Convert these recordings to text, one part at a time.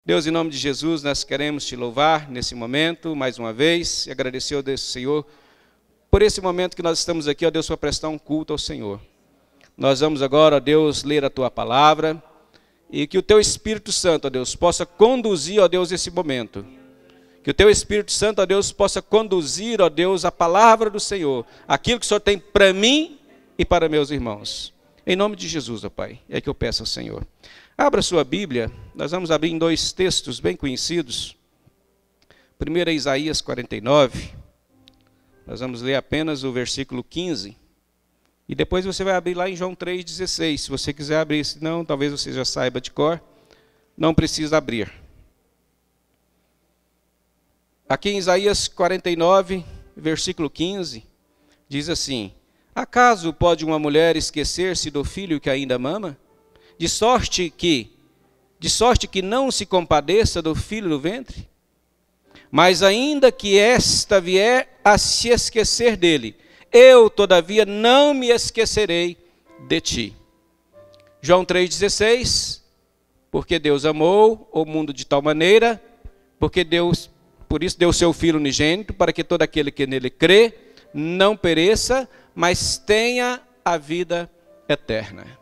Deus, em nome de Jesus, nós queremos te louvar nesse momento, mais uma vez, e agradecer ao Deus, Senhor, por esse momento que nós estamos aqui, ó Deus, para prestar um culto ao Senhor. Nós vamos agora, ó Deus, ler a Tua Palavra, e que o Teu Espírito Santo, ó Deus, possa conduzir, ó Deus, esse momento. Que o Teu Espírito Santo, ó Deus, possa conduzir, ó Deus, a Palavra do Senhor, aquilo que o Senhor tem para mim e para meus irmãos. Em nome de Jesus, ó Pai, é que eu peço ao Senhor. Abra sua Bíblia, nós vamos abrir em dois textos bem conhecidos. Primeiro é Isaías 49, nós vamos ler apenas o versículo 15. E depois você vai abrir lá em João 3,16. Se você quiser abrir, senão talvez você já saiba de cor, não precisa abrir. Aqui em Isaías 49, versículo 15, diz assim: acaso pode uma mulher esquecer-se do filho que ainda mama? De sorte que não se compadeça do filho do ventre? Mas ainda que esta vier a se esquecer dele, eu, todavia, não me esquecerei de ti. João 3,16, porque Deus amou o mundo de tal maneira, por isso deu o seu Filho unigênito, para que todo aquele que nele crê não pereça, mas tenha a vida eterna.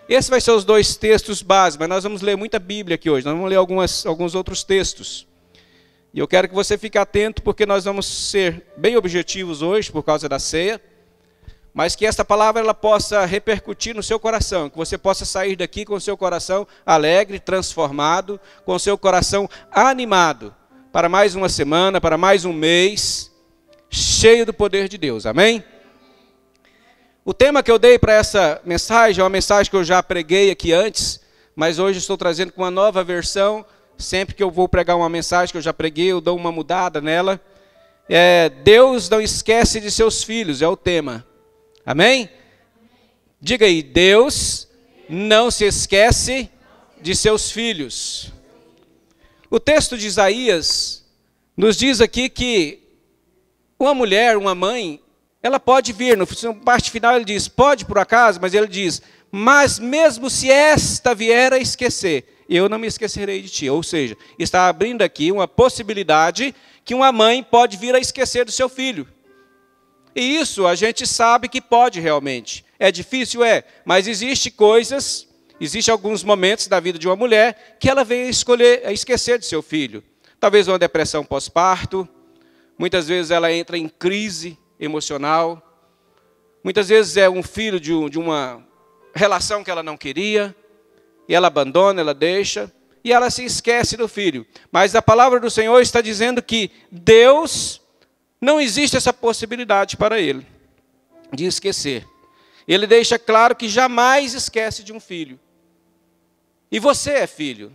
Esses vai ser os dois textos básicos, mas nós vamos ler muita Bíblia aqui hoje, nós vamos ler alguns outros textos. E eu quero que você fique atento, porque nós vamos ser bem objetivos hoje, por causa da ceia, mas que esta palavra ela possa repercutir no seu coração, que você possa sair daqui com o seu coração alegre, transformado, com o seu coração animado, para mais uma semana, para mais um mês, cheio do poder de Deus, amém? O tema que eu dei para essa mensagem é uma mensagem que eu já preguei aqui antes, mas hoje estou trazendo com uma nova versão. Sempre que eu vou pregar uma mensagem que eu já preguei, eu dou uma mudada nela. Deus não esquece de seus filhos, é o tema. Amém? Diga aí, Deus não se esquece de seus filhos. O texto de Isaías nos diz aqui que uma mulher, uma mãe, ela pode vir, na parte final ele diz, pode por acaso, mas ele diz, mas mesmo se esta vier a esquecer, eu não me esquecerei de ti. Ou seja, está abrindo aqui uma possibilidade que uma mãe pode vir a esquecer do seu filho. E isso a gente sabe que pode realmente. É difícil? É, mas existem alguns momentos da vida de uma mulher que ela vem a esquecer de seu filho. Talvez uma depressão pós-parto, muitas vezes ela entra em crise emocional, muitas vezes é um filho de uma relação que ela não queria, e ela abandona, ela deixa, e ela se esquece do filho. Mas a palavra do Senhor está dizendo que Deus, não existe essa possibilidade para ele, de esquecer. Ele deixa claro que jamais esquece de um filho. E você é filho.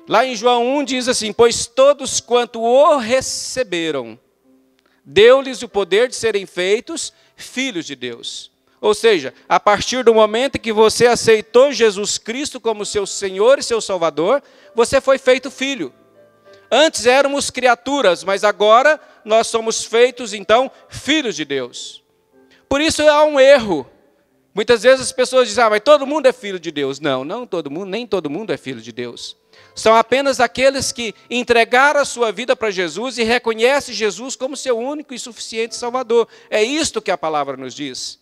Lá em João 1 diz assim, pois todos quanto o receberam, deu-lhes o poder de serem feitos filhos de Deus. Ou seja, a partir do momento que você aceitou Jesus Cristo como seu Senhor e seu Salvador, você foi feito filho. Antes éramos criaturas, mas agora nós somos feitos, então, filhos de Deus. Por isso há um erro. Muitas vezes as pessoas dizem, mas todo mundo é filho de Deus. Não, nem todo mundo é filho de Deus. São apenas aqueles que entregaram a sua vida para Jesus e reconhecem Jesus como seu único e suficiente Salvador. É isto que a palavra nos diz.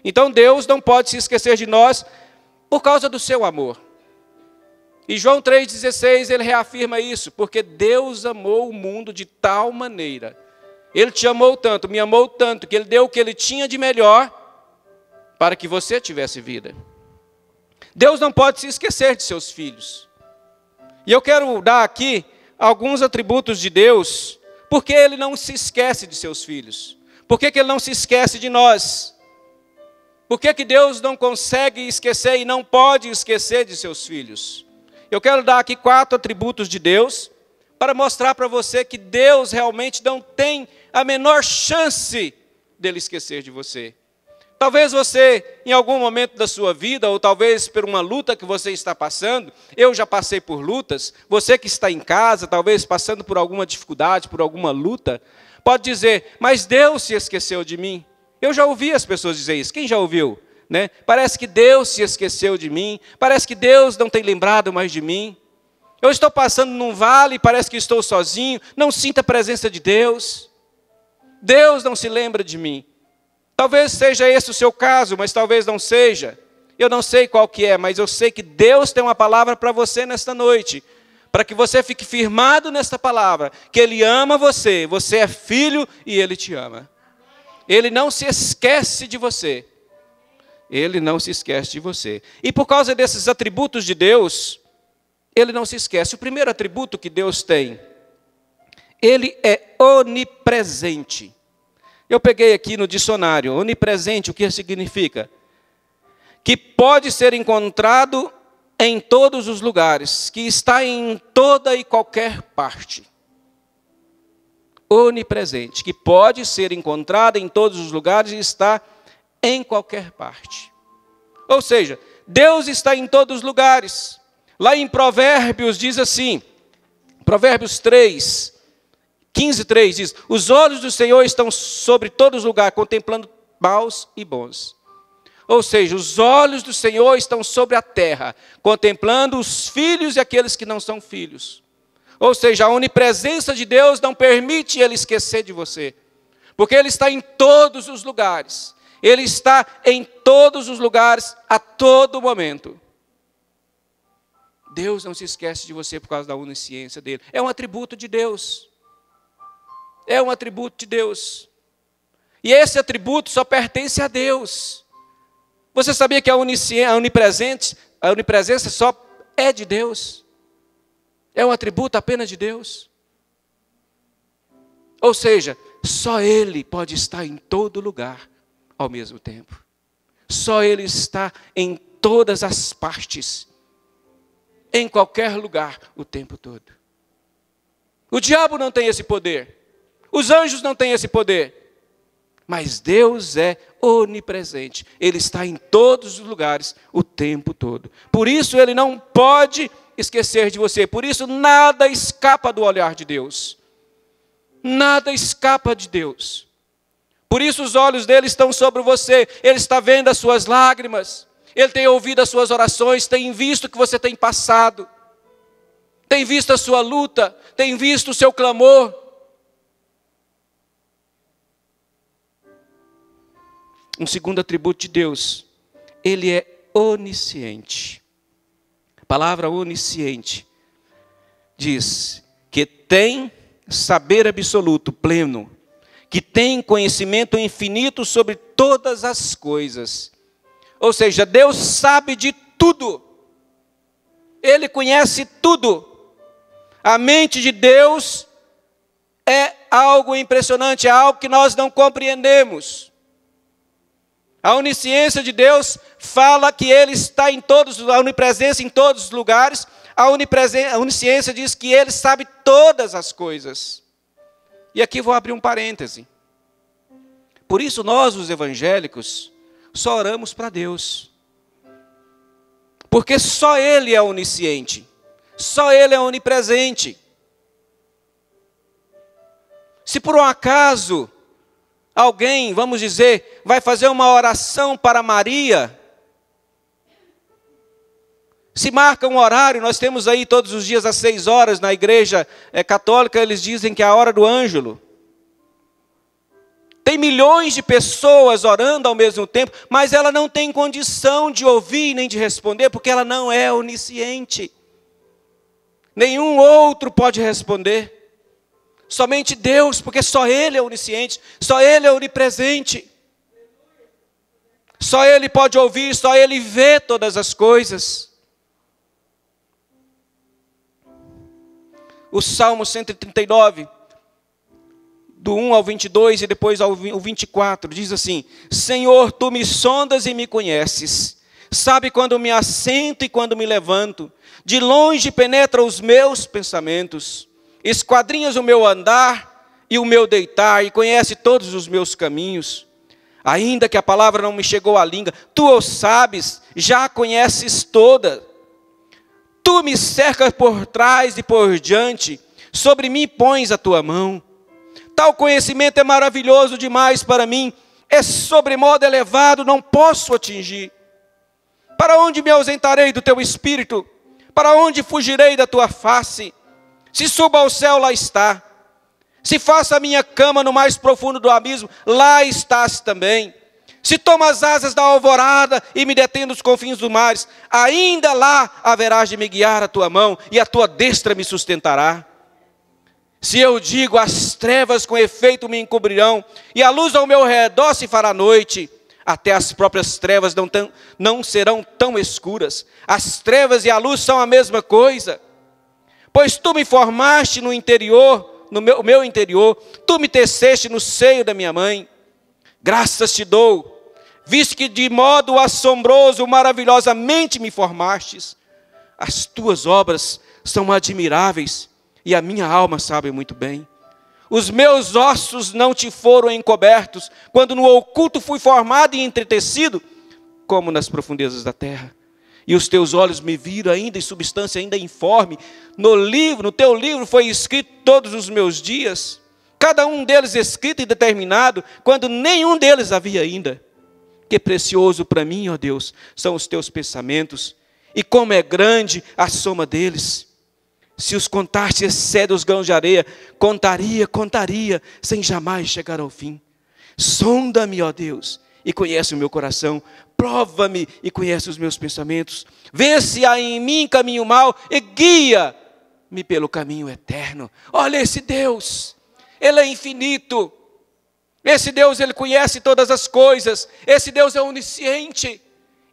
Então Deus não pode se esquecer de nós por causa do seu amor. E João 3,16 ele reafirma isso, porque Deus amou o mundo de tal maneira. Ele te amou tanto, me amou tanto, que ele deu o que ele tinha de melhor para que você tivesse vida. Deus não pode se esquecer de seus filhos. E eu quero dar aqui alguns atributos de Deus, porque ele não se esquece de seus filhos. Por que ele não se esquece de nós? Por que Deus não consegue esquecer e não pode esquecer de seus filhos? Eu quero dar aqui 4 atributos de Deus, para mostrar para você que Deus realmente não tem a menor chance dele esquecer de você. Talvez você, em algum momento da sua vida, ou talvez por uma luta que você está passando, eu já passei por lutas, você que está em casa, talvez passando por alguma dificuldade, por alguma luta, pode dizer, mas Deus se esqueceu de mim. Eu já ouvi as pessoas dizer isso. Quem já ouviu? Parece que Deus se esqueceu de mim. Parece que Deus não tem lembrado mais de mim. Eu estou passando num vale e parece que estou sozinho, não sinto a presença de Deus. Deus não se lembra de mim. Talvez seja esse o seu caso, mas talvez não seja. Eu não sei qual que é, mas eu sei que Deus tem uma palavra para você nesta noite. Para que você fique firmado nesta palavra, que Ele ama você, você é filho e Ele te ama. Ele não se esquece de você. Ele não se esquece de você. E por causa desses atributos de Deus, Ele não se esquece. O primeiro atributo que Deus tem, Ele é onipresente. Eu peguei aqui no dicionário, onipresente, o que significa? Que pode ser encontrado em todos os lugares, que está em toda e qualquer parte. Onipresente, que pode ser encontrado em todos os lugares e está em qualquer parte. Ou seja, Deus está em todos os lugares. Lá em Provérbios diz assim, Provérbios 3, 15:3 diz: os olhos do Senhor estão sobre todos os lugares, contemplando maus e bons. Ou seja, os olhos do Senhor estão sobre a terra, contemplando os filhos e aqueles que não são filhos. Ou seja, a onipresença de Deus não permite Ele esquecer de você. Porque Ele está em todos os lugares. Ele está em todos os lugares, a todo momento. Deus não se esquece de você por causa da onisciência dEle. É um atributo de Deus. É um atributo de Deus. E esse atributo só pertence a Deus. Você sabia que a onipresença só é de Deus? É um atributo apenas de Deus? Ou seja, só Ele pode estar em todo lugar ao mesmo tempo. Só Ele está em todas as partes, em qualquer lugar, o tempo todo. O diabo não tem esse poder. Os anjos não têm esse poder. Mas Deus é onipresente. Ele está em todos os lugares o tempo todo. Por isso Ele não pode esquecer de você. Por isso nada escapa do olhar de Deus. Nada escapa de Deus. Por isso os olhos dele estão sobre você. Ele está vendo as suas lágrimas. Ele tem ouvido as suas orações. Tem visto o que você tem passado. Tem visto a sua luta. Tem visto o seu clamor. Um segundo atributo de Deus, Ele é onisciente. A palavra onisciente diz que tem saber absoluto, pleno, que tem conhecimento infinito sobre todas as coisas. Ou seja, Deus sabe de tudo. Ele conhece tudo. A mente de Deus é algo impressionante, é algo que nós não compreendemos. A onisciência de Deus fala que Ele está em todos, a onipresença em todos os lugares. A onisciência diz que Ele sabe todas as coisas. E aqui vou abrir um parêntese. Por isso nós, os evangélicos, só oramos para Deus. Porque só Ele é onisciente. Só Ele é onipresente. Se por um acaso alguém, vamos dizer, vai fazer uma oração para Maria, se marca um horário, nós temos aí todos os dias às 6 horas na igreja católica, eles dizem que é a hora do ângelo. Tem milhões de pessoas orando ao mesmo tempo, mas ela não tem condição de ouvir nem de responder, porque ela não é onisciente. Nenhum outro pode responder. Somente Deus, porque só Ele é onisciente, só Ele é onipresente. Só Ele pode ouvir, só Ele vê todas as coisas. O Salmo 139, do 1 ao 22 e depois ao 24, diz assim: Senhor, Tu me sondas e me conheces, sabe quando me assento e quando me levanto, de longe penetra os meus pensamentos. Esquadrinhas o meu andar e o meu deitar, e conhece todos os meus caminhos. Ainda que a palavra não me chegou à língua, Tu o sabes, já a conheces toda. Tu me cercas por trás e por diante, sobre mim pões a Tua mão. Tal conhecimento é maravilhoso demais para mim, é sobremodo elevado, não posso atingir. Para onde me ausentarei do Teu Espírito? Para onde fugirei da tua face? Se subo ao céu, lá está. Se faço a minha cama no mais profundo do abismo, lá estás também. Se tomo as asas da alvorada e me detendo nos confins dos mares, ainda lá haverás de me guiar a tua mão e a tua destra me sustentará. Se eu digo, as trevas com efeito me encobrirão, e a luz ao meu redor se fará noite, até as próprias trevas não serão tão escuras. As trevas e a luz são a mesma coisa. Pois tu me formaste no interior, no meu interior, tu me teceste no seio da minha mãe. Graças te dou, visto que de modo assombroso, maravilhosamente me formastes. As tuas obras são admiráveis, e a minha alma sabe muito bem. Os meus ossos não te foram encobertos, quando no oculto fui formado e entretecido, como nas profundezas da terra. E os teus olhos me viram ainda em substância ainda informe. No teu livro foi escrito todos os meus dias, cada um deles escrito e determinado, quando nenhum deles havia ainda. Que precioso para mim, ó Deus, são os teus pensamentos, e como é grande a soma deles. Se os contaste, excede os grãos de areia, contaria, sem jamais chegar ao fim. Sonda-me, ó Deus, e conhece o meu coração. Prova-me e conhece os meus pensamentos. Vê se há em mim caminho mau e guia-me pelo caminho eterno. Olha esse Deus, Ele é infinito. Esse Deus, Ele conhece todas as coisas. Esse Deus é onisciente.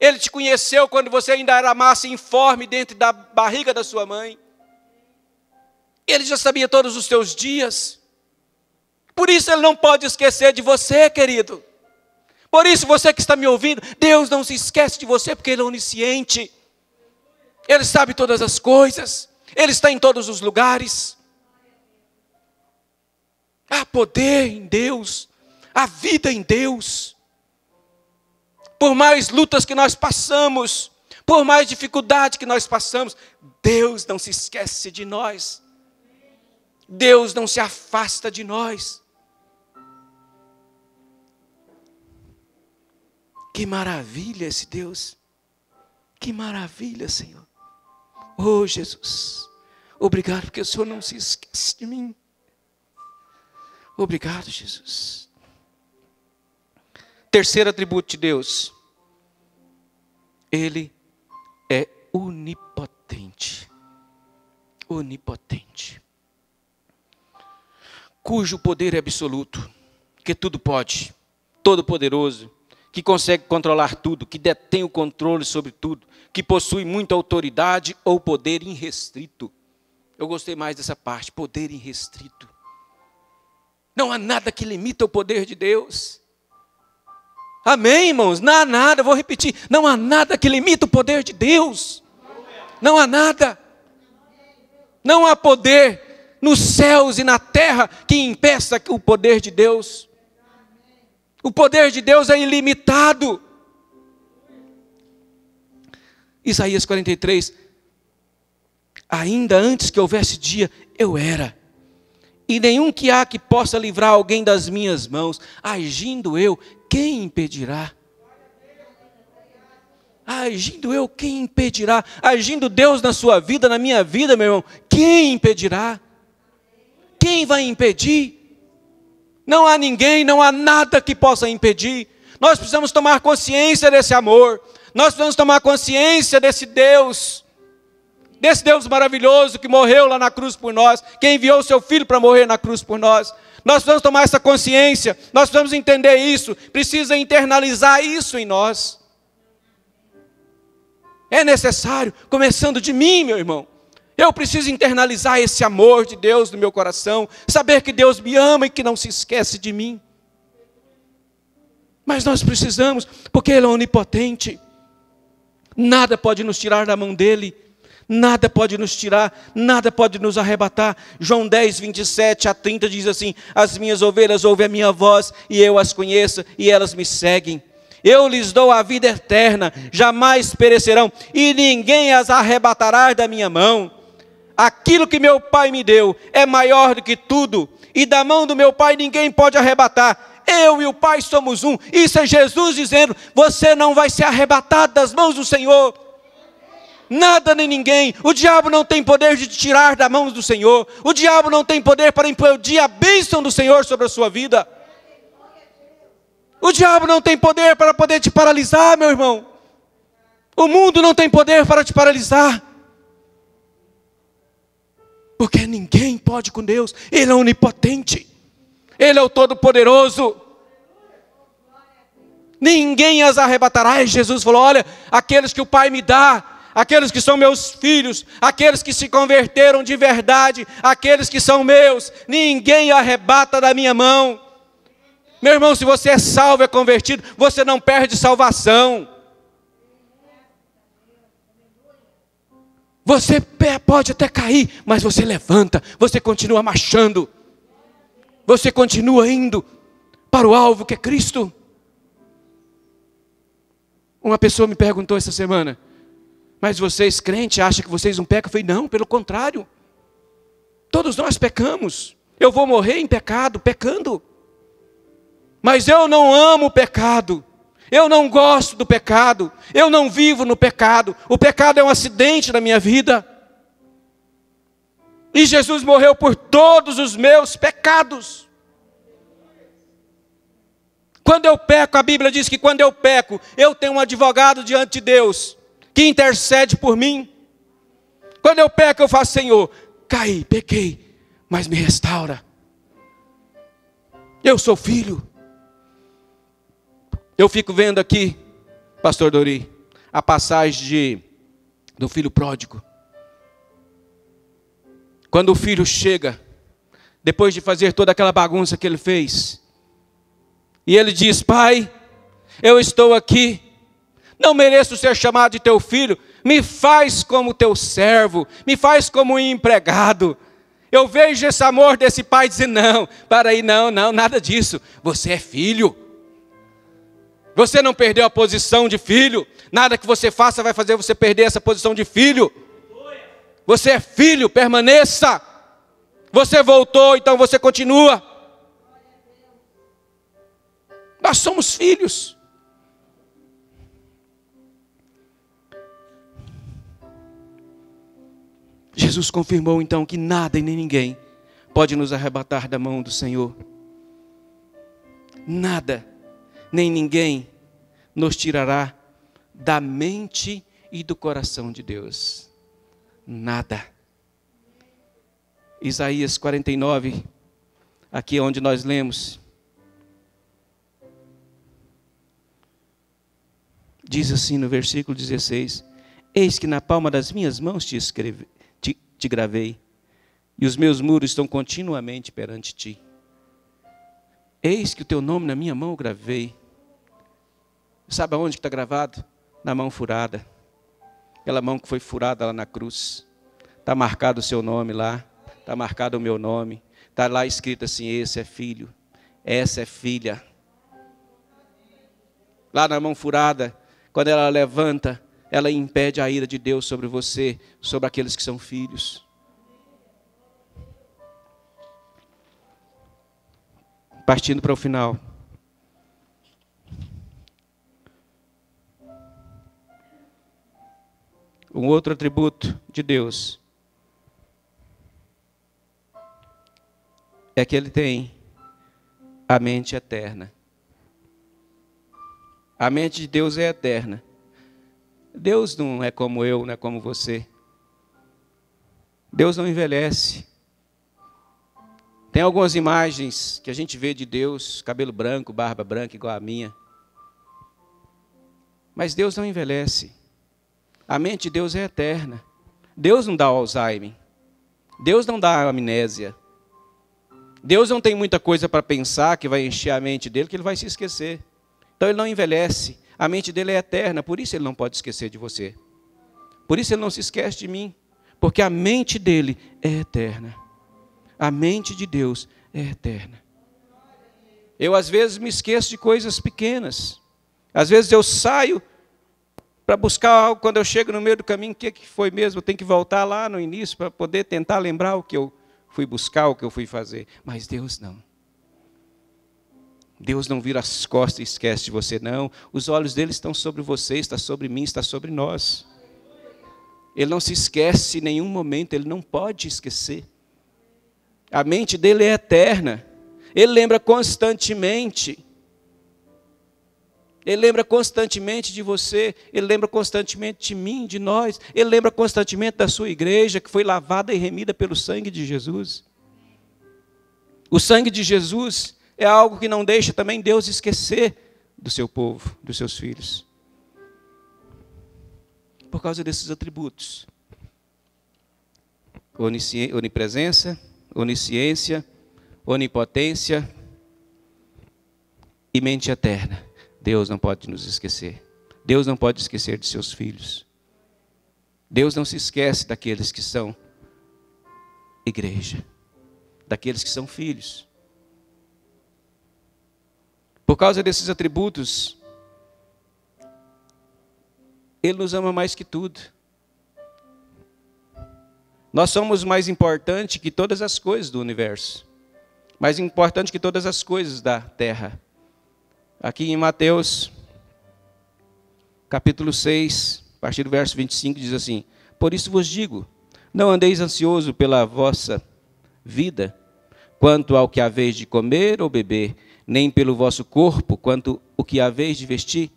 Ele te conheceu quando você ainda era massa informe dentro da barriga da sua mãe. Ele já sabia todos os teus dias. Por isso Ele não pode esquecer de você, querido. Por isso, você que está me ouvindo, Deus não se esquece de você, porque Ele é onisciente. Ele sabe todas as coisas. Ele está em todos os lugares. Há poder em Deus. Há vida em Deus. Por mais lutas que nós passamos, por mais dificuldade que nós passamos, Deus não se esquece de nós. Deus não se afasta de nós. Que maravilha esse Deus. Que maravilha, Senhor. Oh, Jesus. Obrigado porque o Senhor não se esquece de mim. Obrigado, Jesus. Terceiro atributo de Deus. Ele é onipotente. Onipotente. Cujo poder é absoluto, que tudo pode, todo poderoso, que consegue controlar tudo, que detém o controle sobre tudo, que possui muita autoridade ou poder irrestrito. Eu gostei mais dessa parte, poder irrestrito. Não há nada que limita o poder de Deus. Amém, irmãos? Não há nada, vou repetir, não há nada que limita o poder de Deus. Não há nada. Não há poder nos céus e na terra que impeça o poder de Deus. O poder de Deus é ilimitado. Isaías 43. Ainda antes que houvesse dia, eu era. E nenhum que há que possa livrar alguém das minhas mãos. Agindo eu, quem impedirá? Agindo eu, quem impedirá? Agindo Deus na sua vida, na minha vida, meu irmão, quem impedirá? Quem vai impedir? Não há ninguém, não há nada que possa impedir. Nós precisamos tomar consciência desse amor. Nós precisamos tomar consciência desse Deus maravilhoso que morreu lá na cruz por nós, que enviou o seu Filho para morrer na cruz por nós. Nós precisamos tomar essa consciência, nós precisamos entender isso, precisa internalizar isso em nós. É necessário, começando de mim, meu irmão. Eu preciso internalizar esse amor de Deus no meu coração, saber que Deus me ama e que não se esquece de mim. Mas nós precisamos, porque Ele é onipotente. Nada pode nos tirar da mão dEle. Nada pode nos tirar, nada pode nos arrebatar. João 10, 27 a 30 diz assim: as minhas ovelhas ouvem a minha voz, e eu as conheço, e elas me seguem. Eu lhes dou a vida eterna, jamais perecerão, e ninguém as arrebatará da minha mão. Aquilo que meu Pai me deu é maior do que tudo, e da mão do meu Pai ninguém pode arrebatar. Eu e o Pai somos um. Isso é Jesus dizendo: você não vai ser arrebatado das mãos do Senhor. Nada nem ninguém. O diabo não tem poder de te tirar da mão do Senhor. O diabo não tem poder para impedir a bênção do Senhor sobre a sua vida. O diabo não tem poder para poder te paralisar, meu irmão. O mundo não tem poder para te paralisar. Porque ninguém pode com Deus. Ele é onipotente. Ele é o Todo-Poderoso. Ninguém as arrebatará. E Jesus falou, olha, aqueles que o Pai me dá, aqueles que são meus filhos, aqueles que se converteram de verdade, aqueles que são meus, ninguém arrebata da minha mão. Meu irmão, se você é salvo, é convertido, você não perde salvação. Você pode até cair, mas você levanta, você continua marchando. Você continua indo para o alvo que é Cristo. Uma pessoa me perguntou essa semana, mas vocês crentes acham que vocês não pecam? Eu falei, não, pelo contrário. Todos nós pecamos. Eu vou morrer em pecado, pecando. Mas eu não amo o pecado. Eu não gosto do pecado. Eu não vivo no pecado. O pecado é um acidente na minha vida. E Jesus morreu por todos os meus pecados. Quando eu peco, a Bíblia diz que quando eu peco, eu tenho um advogado diante de Deus, que intercede por mim. Quando eu peco, eu faço, Senhor, caí, pequei, mas me restaura. Eu sou filho. Eu fico vendo aqui, pastor Dori, a passagem do filho pródigo. Quando o filho chega, depois de fazer toda aquela bagunça que ele fez, e ele diz, pai, eu estou aqui, não mereço ser chamado de teu filho, me faz como teu servo, me faz como um empregado. Eu vejo esse amor desse pai dizer, não, para aí, não, nada disso, você é filho. Você não perdeu a posição de filho, nada que você faça vai fazer você perder essa posição de filho. Você é filho, permaneça. Você voltou, então você continua. Nós somos filhos. Jesus confirmou então que nada e nem ninguém pode nos arrebatar da mão do Senhor. Nada, nem ninguém nos tirará da mente e do coração de Deus. Nada. Isaías 49, aqui onde nós lemos, diz assim no versículo 16, eis que na palma das minhas mãos te gravei, e os meus muros estão continuamente perante ti. Eis que o teu nome na minha mão eu gravei. Sabe aonde que está gravado? Na mão furada. Aquela mão que foi furada lá na cruz. Está marcado o seu nome lá, está marcado o meu nome, está lá escrito assim, esse é filho, essa é filha. Lá na mão furada, quando ela levanta, ela impede a ira de Deus sobre você, sobre aqueles que são filhos. Partindo para o final. Um outro atributo de Deus é que Ele tem a mente eterna. A mente de Deus é eterna. Deus não é como eu, não é como você. Deus não envelhece. Tem algumas imagens que a gente vê de Deus, cabelo branco, barba branca igual a minha. Mas Deus não envelhece. A mente de Deus é eterna. Deus não dá Alzheimer. Deus não dá amnésia. Deus não tem muita coisa para pensar que vai encher a mente dele, que ele vai se esquecer. Então ele não envelhece. A mente dele é eterna, por isso ele não pode esquecer de você. Por isso ele não se esquece de mim. Porque a mente dele é eterna. A mente de Deus é eterna. Eu às vezes me esqueço de coisas pequenas. Às vezes eu saio para buscar algo, quando eu chego no meio do caminho, o que foi mesmo? Eu tenho que voltar lá no início para poder tentar lembrar o que eu fui buscar, o que eu fui fazer. Mas Deus não. Deus não vira as costas e esquece de você, não. Os olhos dele estão sobre você, está sobre mim, está sobre nós. Ele não se esquece em nenhum momento, ele não pode esquecer. A mente dele é eterna. Ele lembra constantemente. Ele lembra constantemente de você, ele lembra constantemente de mim, de nós. Ele lembra constantemente da sua igreja, que foi lavada e remida pelo sangue de Jesus. O sangue de Jesus é algo que não deixa também Deus esquecer do seu povo, dos seus filhos. Por causa desses atributos. Onipresença, onisciência, onipotência e mente eterna. Deus não pode nos esquecer. Deus não pode esquecer de seus filhos. Deus não se esquece daqueles que são igreja, daqueles que são filhos. Por causa desses atributos, Ele nos ama mais que tudo. Nós somos mais importantes que todas as coisas do universo, mais importante que todas as coisas da terra. Aqui em Mateus, capítulo 6, a partir do verso 25, diz assim: por isso vos digo, não andeis ansioso pela vossa vida, quanto ao que haveis de comer ou beber, nem pelo vosso corpo, quanto o que haveis de vestir.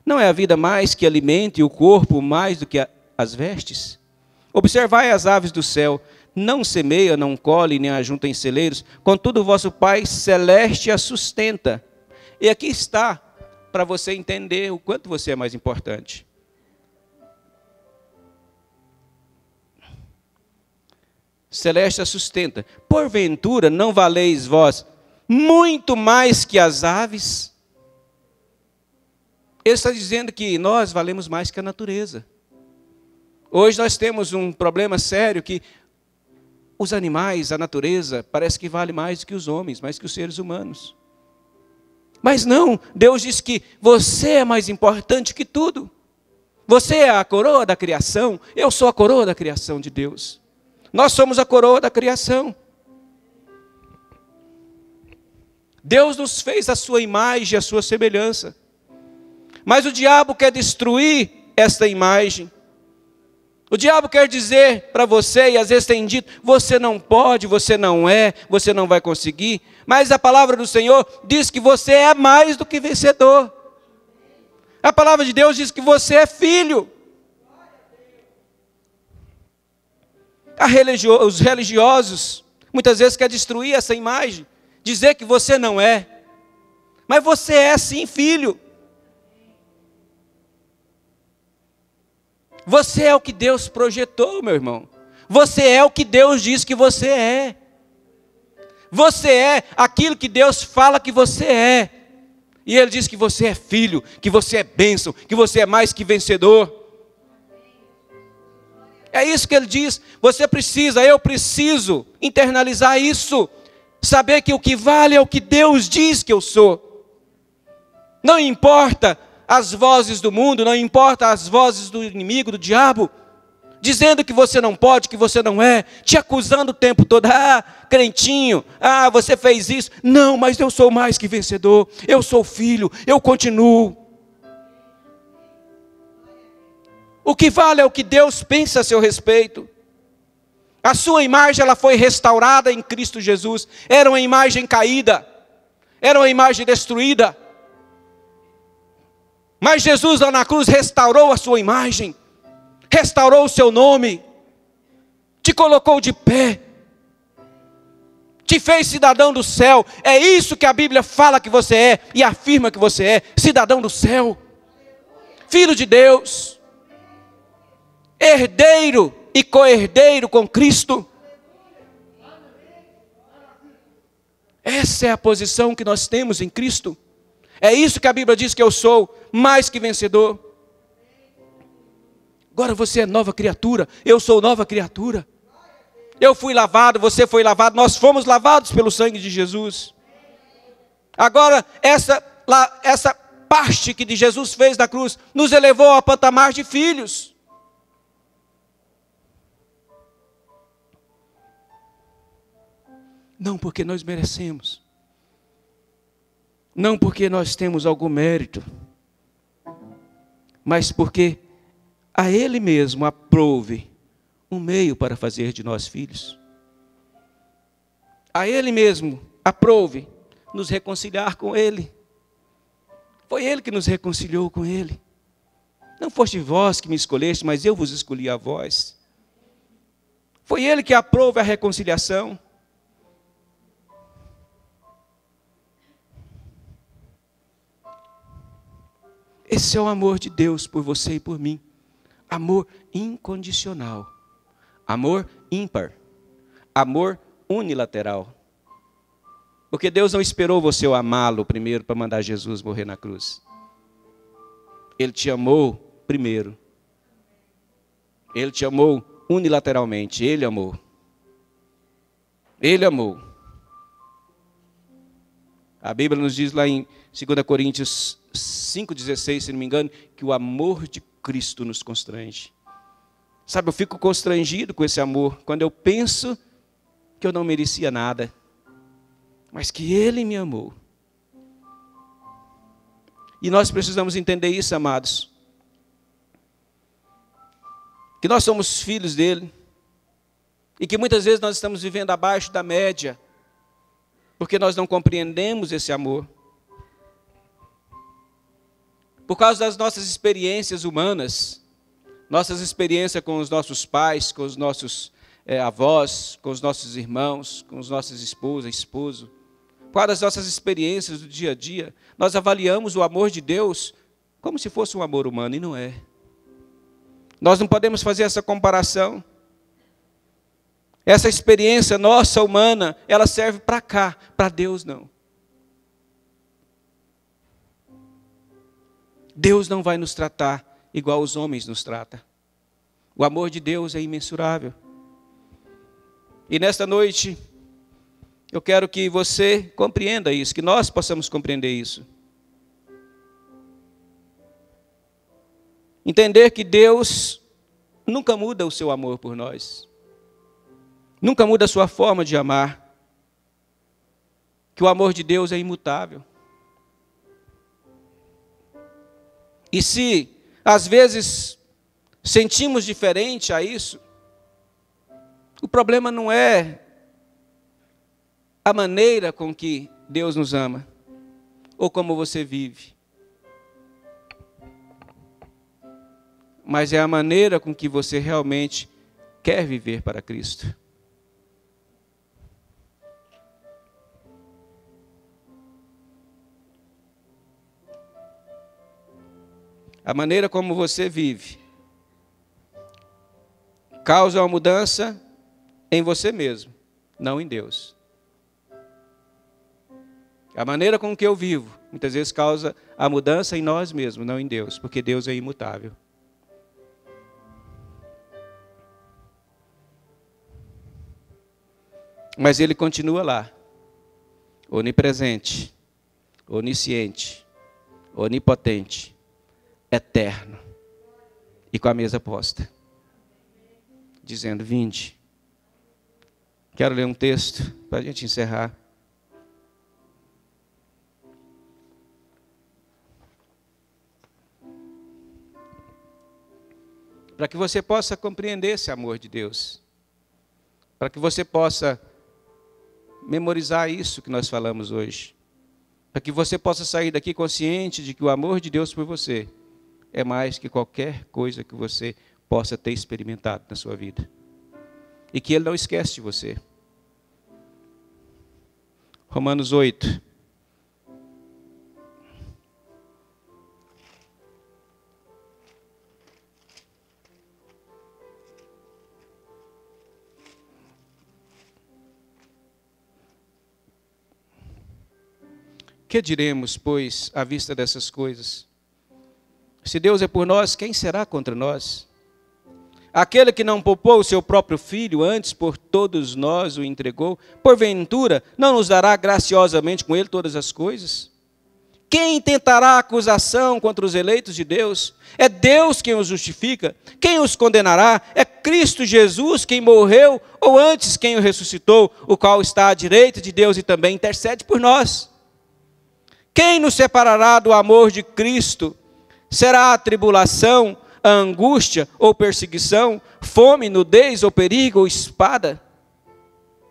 Não é a vida mais que alimento e o corpo mais do que as vestes? Observai as aves do céu, não semeiam, não colhem, nem ajuntam em celeiros, contudo o vosso Pai celeste as sustenta. E aqui está, para você entender o quanto você é mais importante. Celeste a sustenta. Porventura não valeis vós muito mais que as aves? Ele está dizendo que nós valemos mais que a natureza. Hoje nós temos um problema sério que os animais, a natureza, parece que vale mais do que os homens, mais que os seres humanos. Mas não, Deus diz que você é mais importante que tudo. Você é a coroa da criação, eu sou a coroa da criação de Deus. Nós somos a coroa da criação. Deus nos fez a sua imagem e a sua semelhança. Mas o diabo quer destruir esta imagem. O diabo quer dizer para você, e às vezes tem dito, você não pode, você não é, você não vai conseguir. Mas a palavra do Senhor diz que você é mais do que vencedor. A palavra de Deus diz que você é filho. Os religiosos muitas vezes querem destruir essa imagem, dizer que você não é. Mas você é sim filho. Você é o que Deus projetou, meu irmão. Você é o que Deus diz que você é. Você é aquilo que Deus fala que você é. E Ele diz que você é filho, que você é bênção, que você é mais que vencedor. É isso que Ele diz. Você precisa, eu preciso internalizar isso. Saber que o que vale é o que Deus diz que eu sou. Não importa as vozes do mundo, não importa as vozes do inimigo, do diabo, dizendo que você não pode, que você não é, te acusando o tempo todo, crentinho, você fez isso. Não, mas eu sou mais que vencedor, eu sou filho, eu continuo. O que vale é o que Deus pensa a seu respeito. A sua imagem ela foi restaurada em Cristo Jesus. Era uma imagem caída, era uma imagem destruída. Mas Jesus lá na cruz restaurou a sua imagem, restaurou o seu nome, te colocou de pé, te fez cidadão do céu. É isso que a Bíblia fala que você é e afirma que você é, cidadão do céu, filho de Deus, herdeiro e co-herdeiro com Cristo. Essa é a posição que nós temos em Cristo. É isso que a Bíblia diz que eu sou, mais que vencedor. Agora você é nova criatura, eu sou nova criatura. Eu fui lavado, você foi lavado, nós fomos lavados pelo sangue de Jesus. Agora essa parte que Jesus fez na cruz nos elevou ao patamar de filhos. Não porque nós merecemos, não porque nós temos algum mérito, mas porque a Ele mesmo aprouve um meio para fazer de nós filhos. A Ele mesmo aprouve nos reconciliar com Ele. Foi Ele que nos reconciliou com Ele. Não foste vós que me escolheste, mas eu vos escolhi a vós. Foi Ele que aprouve a reconciliação. Esse é o amor de Deus por você e por mim. Amor incondicional. Amor ímpar. Amor unilateral. Porque Deus não esperou você amá-lo primeiro para mandar Jesus morrer na cruz. Ele te amou primeiro. Ele te amou unilateralmente. Ele amou. Ele amou. A Bíblia nos diz lá em 2 Coríntios 5,16, se não me engano, que o amor de Cristo nos constrange. Sabe, eu fico constrangido com esse amor quando eu penso que eu não merecia nada, mas que Ele me amou. E nós precisamos entender isso, amados. Que nós somos filhos dEle, e que muitas vezes nós estamos vivendo abaixo da média, porque nós não compreendemos esse amor. Por causa das nossas experiências humanas, nossas experiências com os nossos pais, com os nossos avós, com os nossos irmãos, com as nossas esposas, esposo. Por causa das nossas experiências do dia a dia, nós avaliamos o amor de Deus como se fosse um amor humano, e não é. Nós não podemos fazer essa comparação. Essa experiência nossa humana, ela serve para cá, para Deus não. Deus não vai nos tratar igual os homens nos tratam. O amor de Deus é imensurável. E nesta noite, eu quero que você compreenda isso, que nós possamos compreender isso. Entender que Deus nunca muda o seu amor por nós. Nunca muda a sua forma de amar. Que o amor de Deus é imutável. E se, às vezes, sentimos diferente a isso, o problema não é a maneira com que Deus nos ama, ou como você vive, mas é a maneira com que você realmente quer viver para Cristo. A maneira como você vive causa uma mudança em você mesmo, não em Deus. A maneira com que eu vivo, muitas vezes causa a mudança em nós mesmos, não em Deus, porque Deus é imutável. Mas Ele continua lá, onipresente, onisciente, onipotente, eterno, e com a mesa posta, dizendo: vinde. Quero ler um texto para a gente encerrar. Para que você possa compreender esse amor de Deus. Para que você possa memorizar isso que nós falamos hoje. Para que você possa sair daqui consciente de que o amor de Deus por você é mais que qualquer coisa que você possa ter experimentado na sua vida. E que Ele não esquece de você. Romanos 8. Que diremos, pois, à vista dessas coisas? Se Deus é por nós, quem será contra nós? Aquele que não poupou o seu próprio filho, antes por todos nós o entregou, porventura não nos dará graciosamente com ele todas as coisas? Quem tentará acusação contra os eleitos de Deus? É Deus quem os justifica. Quem os condenará? É Cristo Jesus quem morreu, ou antes quem o ressuscitou, o qual está à direita de Deus e também intercede por nós. Quem nos separará do amor de Cristo? Será a tribulação, a angústia ou perseguição, fome, nudez ou perigo ou espada.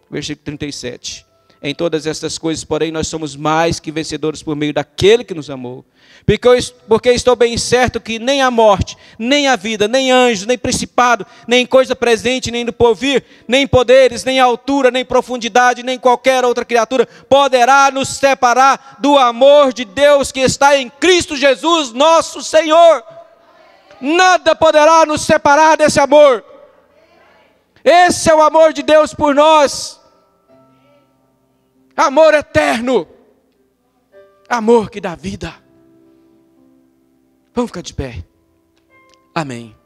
Versículo 37. Em todas estas coisas, porém, nós somos mais que vencedores por meio daquele que nos amou. Porque estou bem certo que nem a morte, nem a vida, nem anjos, nem principado, nem coisa presente, nem do porvir, nem poderes, nem altura, nem profundidade, nem qualquer outra criatura poderá nos separar do amor de Deus que está em Cristo Jesus, nosso Senhor. Nada poderá nos separar desse amor. Esse é o amor de Deus por nós. Amor eterno. Amor que dá vida. Vamos ficar de pé. Amém.